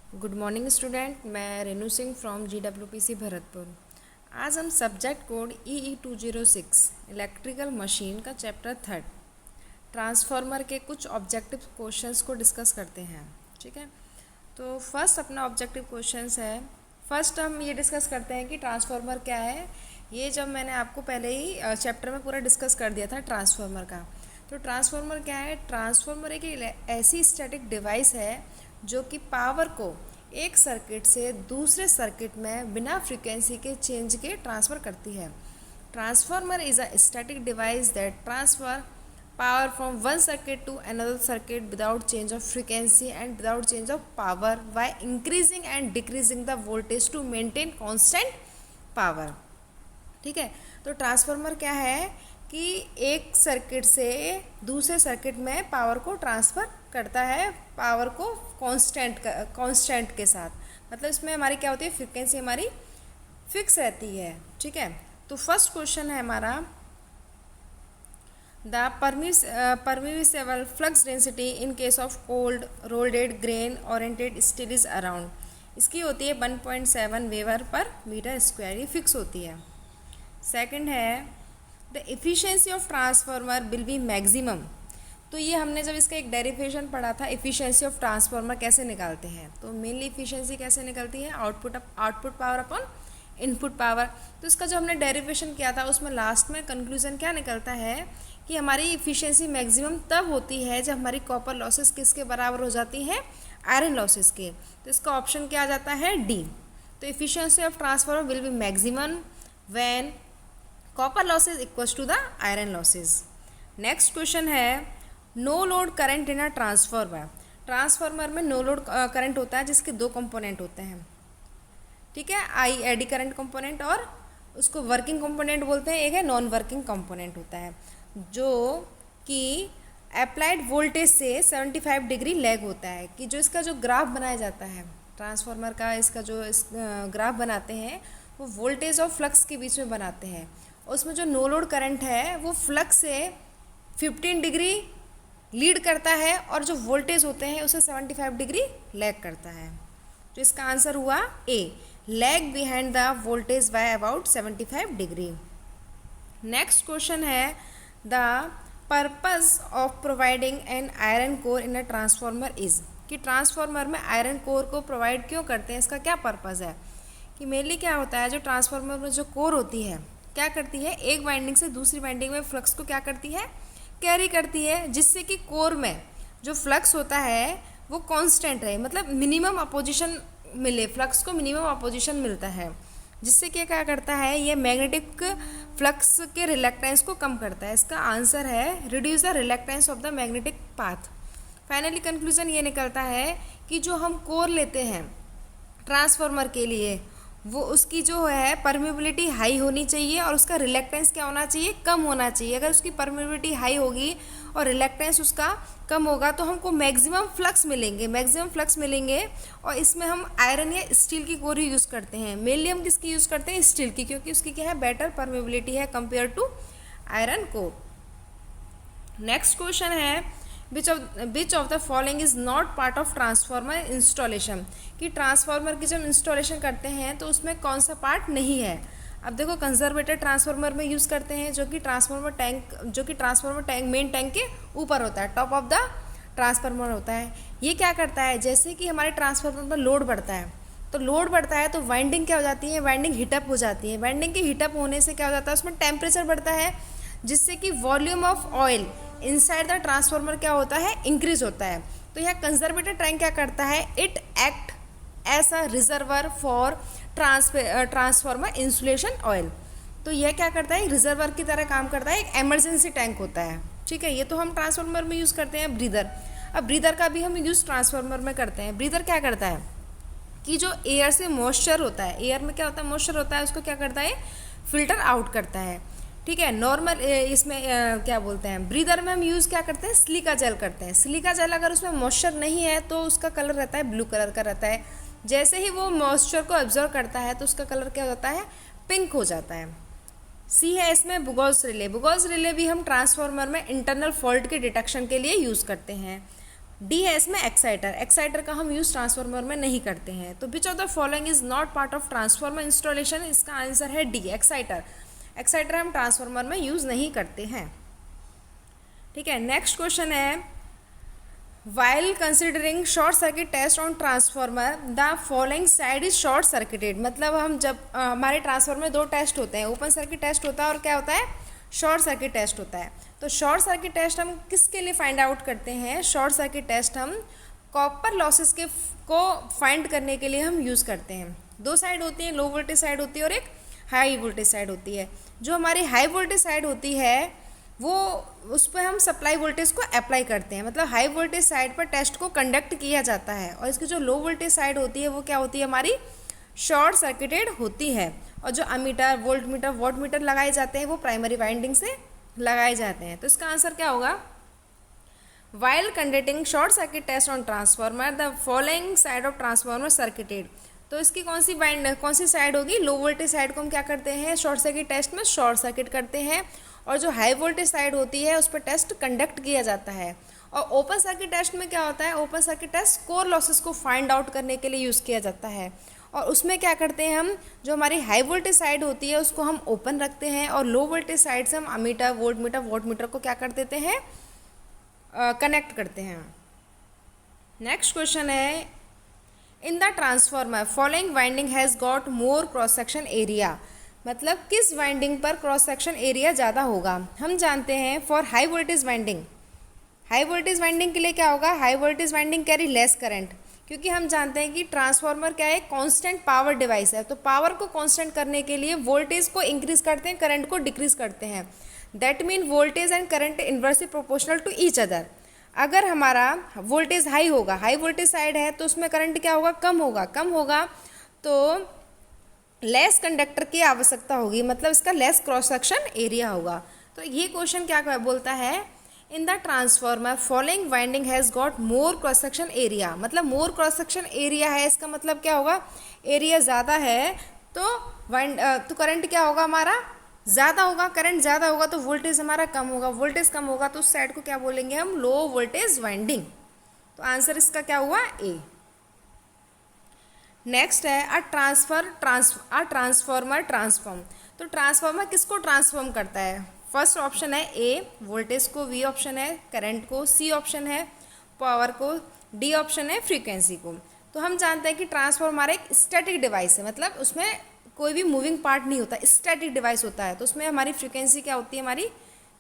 Good morning student, मैं Renu Singh from GWPC Bharatpur. आज हम subject code EE206 electrical machine का चैप्टर 3 ट्रांसफार्मर के कुछ ऑब्जेक्टिव क्वेश्चंस को डिस्कस करते हैं। ठीक है, तो फर्स्ट अपना ऑब्जेक्टिव क्वेश्चंस है। फर्स्ट हम ये डिस्कस करते हैं कि ट्रांसफार्मर क्या है। ये जब मैंने आपको पहले ही चैप्टर में पूरा डिस्कस कर दिया था ट्रांसफार्मर का। तो ट्रांसफार्मर क्या है? ट्रांसफार्मर एक ऐसी स्टैटिक डिवाइस है जो कि पावर को एक सर्किट से दूसरे सर्किट में बिना फ्रीक्वेंसी के चेंज के ट्रांसफ़र करती है। Transformer is a static device that transfer power from one circuit to another circuit without change of frequency and without change of power by increasing and decreasing the voltage to maintain constant power। ठीक है, तो transformer क्या है कि एक circuit से दूसरे circuit में पावर को ट्रांसफ़र करता है, पावर को कांस्टेंट के साथ। मतलब इसमें हमारी क्या होती है, फ्रीक्वेंसी हमारी फिक्स रहती है। ठीक है, तो फर्स्ट क्वेश्चन है हमारा, the permissible flux density in case of cold rolled grain oriented steel is around। इसकी होती है 1.7 वेबर पर मीटर स्क्वायर, ये फिक्स होती है। सेकंड है, the efficiency of transformer will be maximum. तो ये हमने जब इसका एक डेरिवेशन पढ़ा था, एफिशिएंसी ऑफ ट्रांसफार्मर कैसे निकालते हैं, तो मेनली एफिशिएंसी कैसे निकलती है, output power upon input power. तो इसका जो हमने डेरिवेशन किया था उसमें लास्ट में कंक्लूजन क्या निकलता है कि हमारी इफ़िशियंसी मैक्सिमम तब होती है जब हमारी कॉपर लॉसेस किसके बराबर हो जाती हैं, आयरन लॉसेस के। तो इसका ऑप्शन क्या आ जाता है, डी। तो efficiency of transformer will be maximum when copper losses equals to the iron losses. Next question है, no load current in a transformer. Transformer में नो लोड करंट होता है जिसके दो कंपोनेंट होते हैं। ठीक है, आई एडी करंट कंपोनेंट और उसको वर्किंग कंपोनेंट बोलते हैं, एक है नॉन वर्किंग कंपोनेंट होता है जो कि अप्लाइड वोल्टेज से 75 डिग्री लैग होता है। कि जो इसका जो ग्राफ बनाया जाता है ट्रांसफार्मर का, इसका जो ग्राफ बनाते हैं वो वोल्टेज और फ्लक्स के बीच में बनाते हैं। उसमें जो नो लोड करंट है वो फ्लक्स से 15 डिग्री लीड करता है और जो वोल्टेज होते हैं उसे 75 डिग्री लैग करता है। तो इसका आंसर हुआ A, lag behind the voltage by about 75 degree. Next question है, the purpose of providing an iron core in a transformer is. कि ट्रांसफार्मर में आयरन कोर को प्रोवाइड क्यों करते हैं, इसका क्या पर्पज़ है। कि मेनली क्या होता है, जो ट्रांसफार्मर में जो कोर होती है क्या करती है, एक वाइंडिंग से दूसरी वाइंडिंग में फ्लक्स को क्या करती है, कैरी करती है, जिससे कि कोर में जो फ्लक्स होता है वो कांस्टेंट रहे, मतलब मिनिमम अपोजिशन मिले, फ्लक्स को मिनिमम अपोजिशन मिलता है, जिससे कि क्या करता है, ये मैग्नेटिक फ्लक्स के रिलेक्टेंस को कम करता है। इसका आंसर है reduce the reluctance of the magnetic path. Finally conclusion ये निकलता है कि जो हम कोर लेते हैं ट्रांसफार्मर के लिए वो उसकी जो है परमेबिलिटी हाई होनी चाहिए और उसका रिलेक्टेंस क्या होना चाहिए, कम होना चाहिए। अगर उसकी परमेबिलिटी हाई होगी और रिलेक्टेंस उसका कम होगा तो हमको मैक्सिमम फ्लक्स मिलेंगे। और इसमें हम आयरन या स्टील की कोर ही यूज़ करते हैं। मेनली हम किसकी यूज़ करते हैं, स्टील की, क्योंकि उसकी क्या है, बेटर परमेबिलिटी है compare to iron core. Next question है, which of the following is not part of transformer installation. कि ट्रांसफार्मर की जब इंस्टॉलेशन करते हैं तो उसमें कौन सा पार्ट नहीं है। अब देखो, कंजर्वेटर ट्रांसफार्मर में यूज़ करते हैं जो कि ट्रांसफार्मर टैंक मेन टैंक के ऊपर होता है, टॉप ऑफ द ट्रांसफार्मर होता है। ये क्या करता है, जैसे कि हमारे ट्रांसफार्मर पर लोड बढ़ता है तो वाइंडिंग क्या हो जाती है, वाइंडिंग हीटअप हो जाती है। वाइंडिंग के हीटअप होने से क्या हो जाता है, उसमें टेम्परेचर बढ़ता है, जिससे कि volume of oil inside the transformer क्या होता है, इंक्रीज होता है। तो यह कंजर्वेटर टैंक क्या करता है, it act as a reservoir for transformer insulation oil. तो यह क्या करता है, रिजर्वर की तरह काम करता है, एक इमरजेंसी टैंक होता है। ठीक है, ये तो हम ट्रांसफार्मर में यूज़ करते हैं ब्रीदर। अब ब्रीदर का भी हम यूज़ ट्रांसफार्मर में करते हैं। ब्रीदर क्या करता है कि जो एयर से मॉइस्चर होता है, एयर में क्या होता है, मॉइस्चर होता है, उसको क्या करता है, फिल्टर आउट करता है। ठीक है, नॉर्मल इसमें क्या बोलते हैं, ब्रीदर में हम यूज़ क्या करते हैं, सिलिका जेल करते हैं। सिलिका जेल अगर उसमें मॉइस्चर नहीं है तो उसका कलर रहता है ब्लू कलर का रहता है। जैसे ही वो मॉइस्चर को ऑब्जर्व करता है तो उसका कलर क्या होता है, पिंक हो जाता है। सी है इसमें बुगोस रिले भी हम ट्रांसफार्मर में इंटरनल फॉल्ट के डिटेक्शन के लिए यूज़ करते हैं। डी है इसमें एक्साइटर, एक्साइटर का हम यूज़ ट्रांसफार्मर में नहीं करते हैं। तो which of the following is not part of transformer installation, इसका आंसर है डी एक्साइटर। एक्साइटर हम ट्रांसफार्मर में यूज़ नहीं करते हैं। ठीक है, नेक्स्ट क्वेश्चन है while considering short circuit test on transformer the following side is short circuited. मतलब हम जब हमारे ट्रांसफार्मर में दो टेस्ट होते हैं, ओपन सर्किट टेस्ट होता है और क्या होता है, शॉर्ट सर्किट टेस्ट होता है। तो शॉर्ट सर्किट टेस्ट हम किसके लिए फाइंड आउट करते हैं, शॉर्ट सर्किट टेस्ट हम कॉपर लॉसेस को फाइंड करने के लिए हम यूज़ करते हैं। दो साइड होती हैं, लो वोल्टेज साइड होती है और एक हाई वोल्टेज साइड होती है। जो हमारी हाई वोल्टेज साइड होती है वो उस पर हम सप्लाई वोल्टेज को अप्लाई करते हैं, मतलब हाई वोल्टेज साइड पर टेस्ट को कंडक्ट किया जाता है। और इसकी जो लो वोल्टेज साइड होती है वो क्या होती है, हमारी शॉर्ट सर्किटेड होती है। और जो ammeter, volt meter, watt meter लगाए जाते हैं वो प्राइमरी वाइंडिंग से लगाए जाते हैं। तो इसका आंसर क्या होगा, while conducting short circuit test on transformer the following side of transformer circuited. तो इसकी कौन सी साइड होगी, लो वोल्टेज साइड को हम क्या करते हैं, शॉर्ट सर्किट टेस्ट में शॉर्ट सर्किट करते हैं। और जो हाई वोल्टेज साइड होती है उस पर टेस्ट कंडक्ट किया जाता है। और ओपन सर्किट टेस्ट में क्या होता है, open circuit test core losses को फाइंड आउट करने के लिए यूज़ किया जाता है। और उसमें क्या करते हैं हम, जो हमारी हाई वोल्टेज साइड होती है उसको हम ओपन रखते हैं और लो वोल्टेज साइड से हम ammeter, volt meter, watt meter को क्या कर देते हैं, कनेक्ट करते हैं। नेक्स्ट क्वेश्चन है in the transformer following winding has got more cross section area. मतलब किस वाइंडिंग पर क्रॉस सेक्शन एरिया ज़्यादा होगा। हम जानते हैं for high voltage winding, high voltage winding के लिए क्या होगा, high voltage winding carry less current, क्योंकि हम जानते हैं कि ट्रांसफार्मर क्या है, कांस्टेंट पावर डिवाइस है। तो पावर को कांस्टेंट करने के लिए वोल्टेज को इंक्रीज करते हैं, करंट को डिक्रीज करते हैं। That mean voltage and current inversely proportional to each other. अगर हमारा वोल्टेज हाई होगा, हाई वोल्टेज साइड है, तो उसमें करंट क्या होगा, कम होगा तो लेस कंडक्टर की आवश्यकता होगी, मतलब इसका लेस क्रॉस सेक्शन एरिया होगा। तो ये क्वेश्चन क्या बोलता है, in the transformer following winding has got more cross section area. मतलब मोर क्रॉस सेक्शन एरिया है, इसका मतलब क्या होगा, एरिया ज़्यादा है तो करंट क्या होगा, हमारा ज़्यादा होगा। करंट ज़्यादा होगा तो वोल्टेज हमारा कम होगा, वोल्टेज कम होगा तो उस साइड को क्या बोलेंगे हम, लो वोल्टेज वाइंडिंग। तो आंसर इसका क्या हुआ, ए। नेक्स्ट है ट्रांसफार्मर ट्रांसफॉर्म। तो ट्रांसफार्मर किसको ट्रांसफॉर्म करता है, फर्स्ट ऑप्शन है ए वोल्टेज को, बी ऑप्शन है करंट को, सी ऑप्शन है पावर को, डी ऑप्शन है फ्रीक्वेंसी को। तो हम जानते हैं कि ट्रांसफार्मर एक स्टैटिक डिवाइस है, मतलब उसमें कोई भी मूविंग पार्ट नहीं होता, स्टैटिक डिवाइस होता है। तो उसमें हमारी फ्रीक्वेंसी क्या होती है, हमारी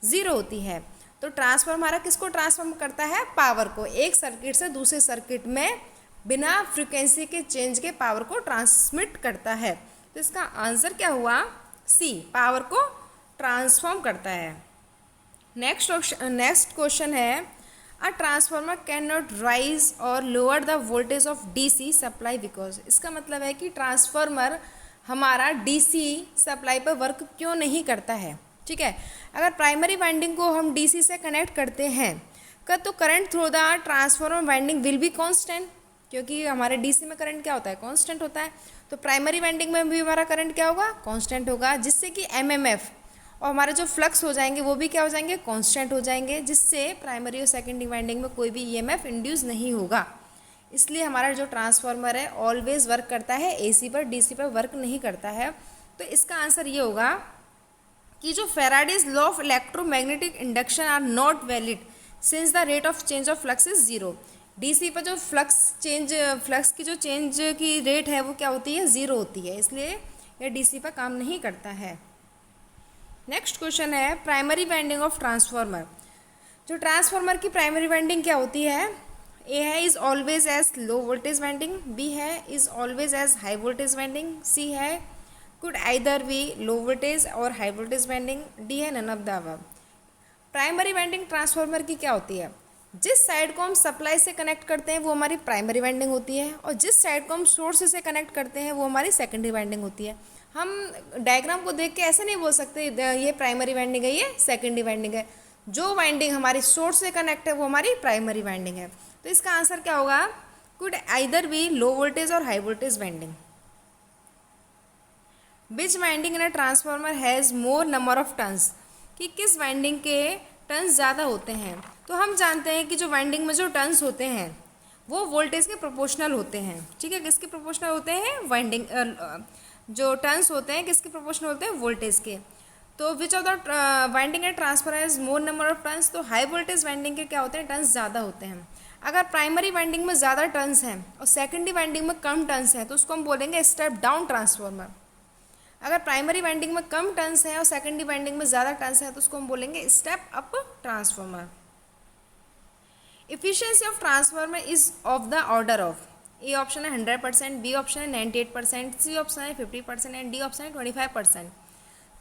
0 होती है। तो ट्रांसफार्मर हमारा किसको ट्रांसफॉर्म करता है, पावर को, एक सर्किट से दूसरे सर्किट में बिना फ्रीक्वेंसी के चेंज के पावर को ट्रांसमिट करता है। तो इसका आंसर क्या हुआ, सी, पावर को ट्रांसफॉर्म करता है। नेक्स्ट क्वेश्चन है a transformer can not rise और lower the voltage of DC supply because. इसका मतलब है कि ट्रांसफार्मर हमारा डीसी सप्लाई पर वर्क क्यों नहीं करता है। ठीक है, अगर प्राइमरी वाइंडिंग को हम डीसी से कनेक्ट करते हैं तो current through the transformer winding will be constant, क्योंकि हमारे डीसी में करंट क्या होता है, कांस्टेंट होता है। तो प्राइमरी वाइंडिंग में भी हमारा करंट क्या होगा, कांस्टेंट होगा, जिससे कि एमएमएफ और हमारे जो फ्लक्स हो जाएंगे वो भी क्या हो जाएंगे, कांस्टेंट हो जाएंगे, जिससे प्राइमरी और सेकेंडरी वाइंडिंग में कोई भी ईएमएफ इंड्यूस नहीं होगा। इसलिए हमारा जो ट्रांसफार्मर है ऑलवेज वर्क करता है एसी पर, डीसी पर वर्क नहीं करता है। तो इसका आंसर ये होगा कि जो Faraday's law of electromagnetic induction are not valid since the rate of change of flux is 0। DC पर जो फ्लक्स की जो चेंज की रेट है वो क्या होती है, 0 होती है, इसलिए यह डीसी पर काम नहीं करता है। नेक्स्ट क्वेश्चन है प्राइमरी वाइंडिंग ऑफ ट्रांसफार्मर। जो ट्रांसफार्मर की प्राइमरी वाइंडिंग क्या होती है, ए है is always as low voltage winding, B है is always as high voltage winding, C है could either be low voltage और हाई वोल्टेज वाइंडिंग, डी है none of the above. Primary winding transformer की क्या होती है, जिस साइड को हम सप्लाई से कनेक्ट करते हैं वो हमारी प्राइमरी वाइंडिंग होती है और जिस साइड को हम सोर्स से कनेक्ट करते हैं वो हमारी सेकेंडरी वाइंडिंग होती है। हम डायग्राम को देख के ऐसे नहीं बोल सकते ये प्राइमरी वाइंडिंग है ये सेकेंडरी वाइंडिंग है। जो वाइंडिंग हमारी सोर्स से कनेक्ट है वो हमारी प्राइमरी वाइंडिंग है। तो इसका आंसर क्या होगा, could either be low voltage और high voltage winding. Which winding in a transformer has more number of turns, कि किस वाइंडिंग के टर्न्स ज़्यादा होते हैं, तो हम जानते हैं कि जो वाइंडिंग में जो टर्न्स होते हैं वो वोल्टेज के प्रोपोर्शनल होते हैं। ठीक है, किसके प्रोपोर्शनल होते हैं? वाइंडिंग जो टर्न्स होते हैं किसके प्रोपोर्शनल होते हैं? वोल्टेज के। तो which of the winding and transformer has more number of turns, तो हाई वोल्टेज वाइंडिंग के क्या होते हैं? टर्न्स ज़्यादा होते हैं। अगर प्राइमरी वाइंडिंग में ज़्यादा टर्न्स हैं और सेकेंडरी वाइंडिंग में कम टर्न्स हैं तो उसको हम बोलेंगे स्टेप डाउन ट्रांसफार्मर। अगर प्राइमरी वाइंडिंग में कम टर्न्स हैं और सेकेंडरी वाइंडिंग में ज़्यादा टर्न्स हैं तो उसको हम बोलेंगे step up transformer. Efficiency of transformer is of the order of, A option है 100%, बी ऑप्शन है 98%, सी ऑप्शन है 50% एंड डी ऑप्शन है 25%।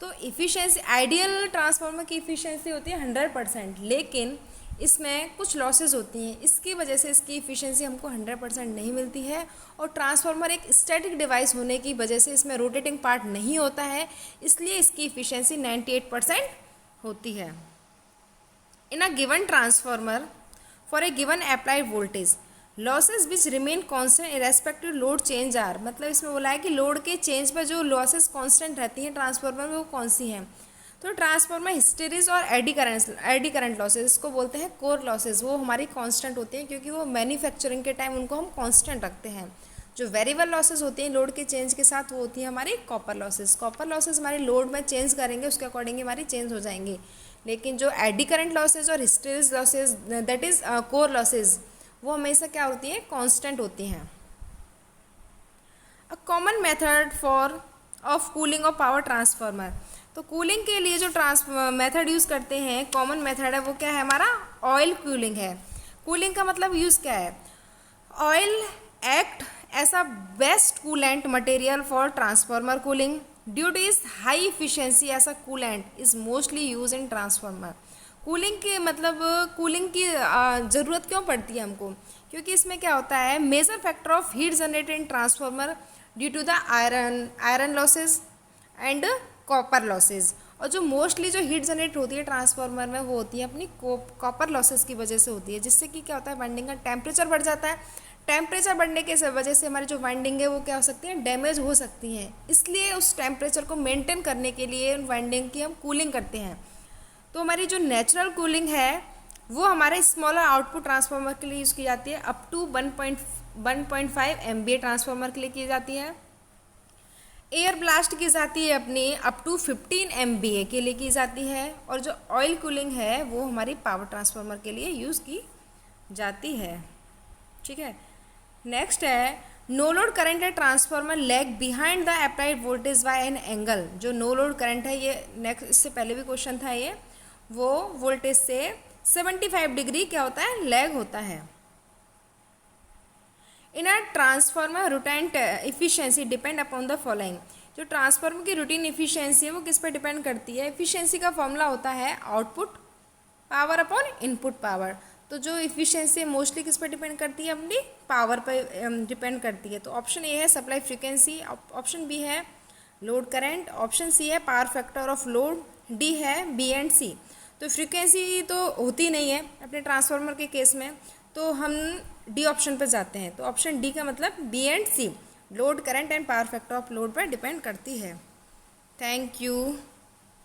तो इफिशियंसी आइडियल ट्रांसफार्मर की इफिशियंसी होती है 100%, लेकिन इसमें कुछ लॉसेज होती हैं, इसकी वजह से इसकी इफिशियंसी हमको 100% नहीं मिलती है। और ट्रांसफार्मर एक स्टैटिक डिवाइस होने की वजह से इसमें रोटेटिंग पार्ट नहीं होता है, इसलिए इसकी इफिशियंसी 98% होती है। In a given transformer for a given applied voltage losses which remain constant irrespective load change are, मतलब इसमें बोला है कि लोड के चेंज पर जो लॉसेज कॉन्स्टेंट रहती हैं ट्रांसफार्मर में वो कौन सी हैं। तो ट्रांसफार्मर हिस्टेरिस और एडी करंट लॉसेज, इसको बोलते हैं कोर लॉसेज, वो हमारी कांस्टेंट होती हैं क्योंकि वो मैन्युफैक्चरिंग के टाइम उनको हम कांस्टेंट रखते हैं। जो वेरिएबल लॉसेज होती हैं लोड के चेंज के साथ वो होती है हमारी कॉपर लॉसेज। कॉपर लॉसेज हमारे लोड में चेंज करेंगे उसके अकॉर्डिंग हमारी चेंज हो जाएंगी, लेकिन जो एडी करंट लॉसेज और हिस्टेरिस losses that is core losses वो हमेशा क्या होती हैं? कांस्टेंट होती हैं। A common method for of cooling of power transformer, तो कूलिंग के लिए जो मेथड यूज़ करते हैं, कॉमन मेथड है वो क्या है? हमारा ऑयल कूलिंग है। कूलिंग का मतलब यूज़ क्या है? Oil act as a best coolant material for transformer cooling due to is high efficiency as a coolant is mostly use in transformer. Cooling के मतलब कूलिंग की ज़रूरत क्यों पड़ती है हमको? क्योंकि इसमें क्या होता है? Major factor of heat generated in transformer due to the iron losses and copper losses, और जो मोस्टली जो हीट जनरेट होती है ट्रांसफार्मर में वो होती है अपनी कॉपर लॉसेज की वजह से होती है, जिससे कि क्या होता है? वाइंडिंग का टेम्परेचर बढ़ जाता है। टेम्परेचर बढ़ने की वजह से हमारी जो वाइंडिंग है वो क्या हो सकती है? डैमेज हो सकती है। इसलिए उस टेम्परेचर को मेंटेन करने के लिए वाइंडिंग की हम कूलिंग करते हैं। तो हमारी जो नेचुरल कूलिंग है वो हमारे स्मॉलर आउटपुट ट्रांसफार्मर के लिए यूज़ की जाती है, अप टू 1.5 MVA ट्रांसफार्मर के लिए की जाती है। एयर ब्लास्ट की जाती है अपनी अप टू 15 MVA के लिए की जाती है। और जो ऑयल कूलिंग है वो हमारी पावर ट्रांसफार्मर के लिए यूज़ की जाती है। ठीक है, नेक्स्ट है नो लोड करंट है transformer lag behind the applied voltage bye an angle. जो नो लोड करंट है ये नेक्स्ट, इससे पहले भी क्वेश्चन था ये, वो वोल्टेज से 75 डिग्री क्या होता है? लैग होता है। In a transformer routine efficiency depend upon the following. जो ट्रांसफार्मर की रूटीन इफिशियंसी है वो किस पर डिपेंड करती है? इफिशियंसी का फॉर्मूला होता है output power upon input power. तो जो इफिशियंसी मोस्टली किस पर डिपेंड करती है? अपनी पावर पर डिपेंड करती है। तो ऑप्शन ए है सप्लाई फ्रीक्वेंसी, ऑप्शन बी है लोड करंट, ऑप्शन सी है power factor of load, D है बी एंड सी। तो फ्रीक्वेंसी तो होती नहीं है अपने ट्रांसफार्मर के केस में, तो हम डी ऑप्शन पर जाते हैं। तो ऑप्शन डी का मतलब B and C, load current and power factor of load पर डिपेंड करती है। Thank you.